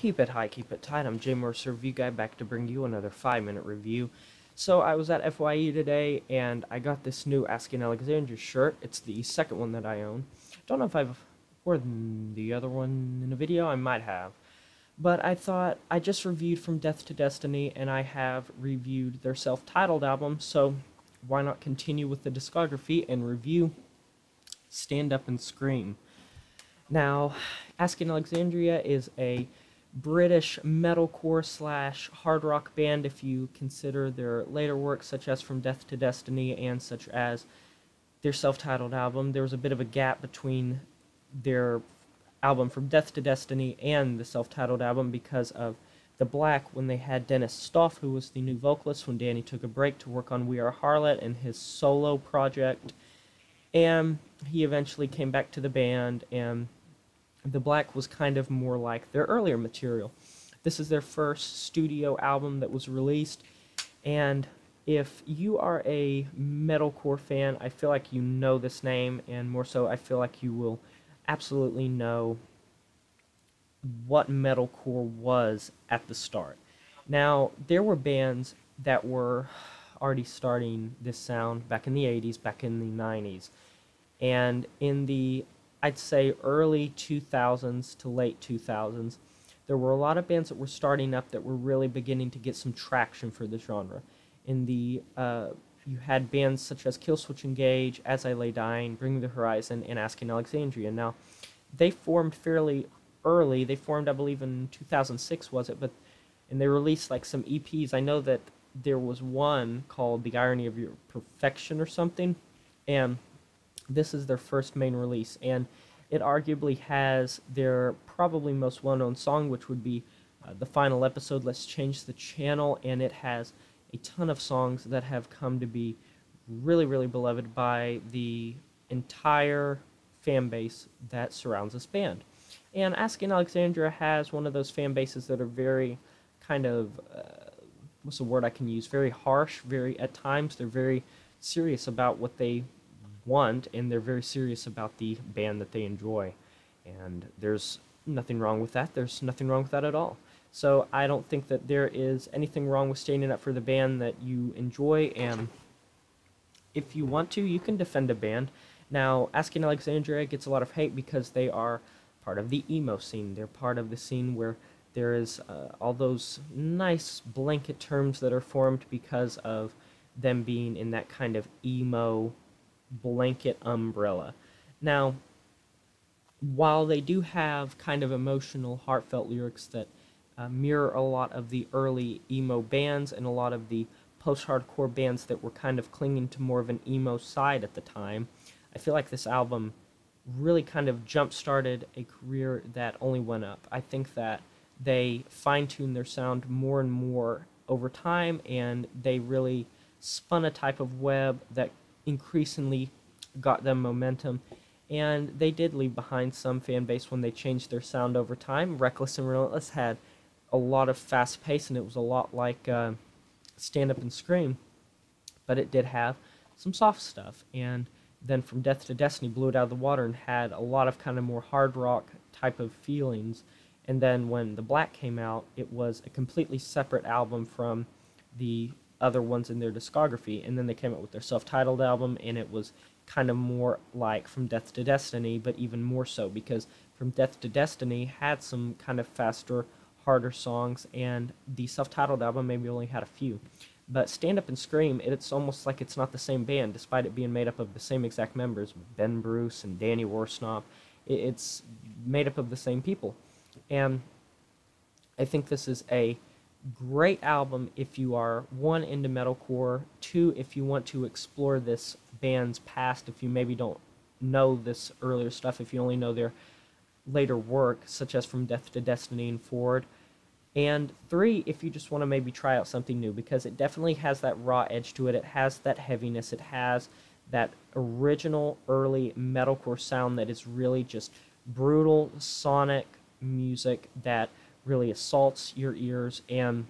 Keep it high, keep it tight. I'm Jay Mercer, review guy, back to bring you another 5-minute review. So I was at FYE today, and I got this new Asking Alexandria shirt. It's the second one that I own. Don't know if I've worn the other one in a video. I might have. But I thought I just reviewed From Death to Destiny, and I have reviewed their self-titled album, so why not continue with the discography and review Stand Up and Scream. Now, Asking Alexandria is a British metalcore / hard rock band if you consider their later work, such as From Death to Destiny and such as their self-titled album. There was a bit of a gap between their album From Death to Destiny and the self-titled album because of The Black, when they had Dennis Stoff, who was the new vocalist, when Danny took a break to work on We Are Harlot and his solo project, and he eventually came back to the band, and The Black was kind of more like their earlier material. This is their first studio album that was released, and if you are a metalcore fan, I feel like you know this name, and more so, I feel like you will absolutely know what metalcore was at the start. Now, there were bands that were already starting this sound back in the 80s, back in the 90s, and in the I'd say early 2000s to late 2000s, there were a lot of bands that were starting up that were really beginning to get some traction for the genre. In the you had bands such as Killswitch Engage, As I Lay Dying, Bring Me the Horizon, and Asking Alexandria. Now, they formed fairly early. They formed, I believe, in 2006, was it? And they released like some EPs. I know that there was one called The Irony of Your Perfection or something, and this is their first main release, and it arguably has their probably most well-known song, which would be the final episode, Let's Change the Channel, and it has a ton of songs that have come to be really, really beloved by the entire fan base that surrounds this band. And Asking Alexandria has one of those fan bases that are very kind of, what's the word I can use, very harsh, at times they're very serious about what they want, and they're very serious about the band that they enjoy, and there's nothing wrong with that. There's nothing wrong with that at all. So I don't think that there is anything wrong with standing up for the band that you enjoy, and if you want to, you can defend a band. Now, Asking Alexandria gets a lot of hate because they are part of the emo scene. They're part of the scene where there is all those nice blanket terms that are formed because of them being in that kind of emo blanket umbrella. Now, while they do have kind of emotional, heartfelt lyrics that mirror a lot of the early emo bands and a lot of the post-hardcore bands that were kind of clinging to more of an emo side at the time, I feel like this album really kind of jump-started a career that only went up. I think that they fine-tuned their sound more and more over time, and they really spun a type of web that increasingly got them momentum, and they did leave behind some fan base when they changed their sound over time. Reckless and Relentless had a lot of fast pace, and it was a lot like Stand Up and Scream, but it did have some soft stuff. And then From Death to Destiny blew it out of the water and had a lot of kind of more hard rock type of feelings. And then when The Black came out, it was a completely separate album from the other ones in their discography, and then they came out with their self-titled album, and it was kind of more like From Death to Destiny, but even more so, because From Death to Destiny had some kind of faster, harder songs, and the self-titled album maybe only had a few. But Stand Up and Scream, it's almost like it's not the same band, despite it being made up of the same exact members, Ben Bruce and Danny Worsnop. It's made up of the same people, and I think this is a great album if you are, one, into metalcore, two, if you want to explore this band's past, if you maybe don't know this earlier stuff, if you only know their later work, such as From Death to Destiny and forward, and three, if you just want to maybe try out something new, because it definitely has that raw edge to it, it has that heaviness, it has that original early metalcore sound that is really just brutal, sonic music that really assaults your ears and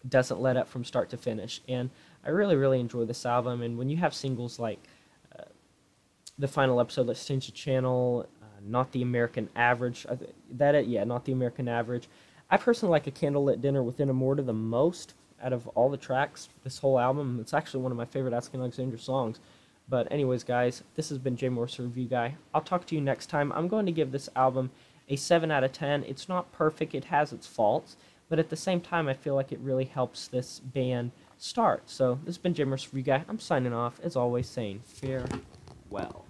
doesn't let up from start to finish. And I really, really enjoy this album, and when you have singles like The Final Episode, Let's Change the Channel, Not the American Average. Yeah, Not the American Average. I personally like A Candlelit Dinner Within a Mortar the most out of all the tracks. This whole album, it's actually one of my favorite Asking Alexandria songs. But anyways, guys, this has been Jay Morse Review Guy. I'll talk to you next time. I'm going to give this album a 7 out of 10. It's not perfect. It has its faults. But at the same time, I feel like it really helps this band start. So this has been Jay Morse Review Guy. I'm signing off, as always, saying farewell.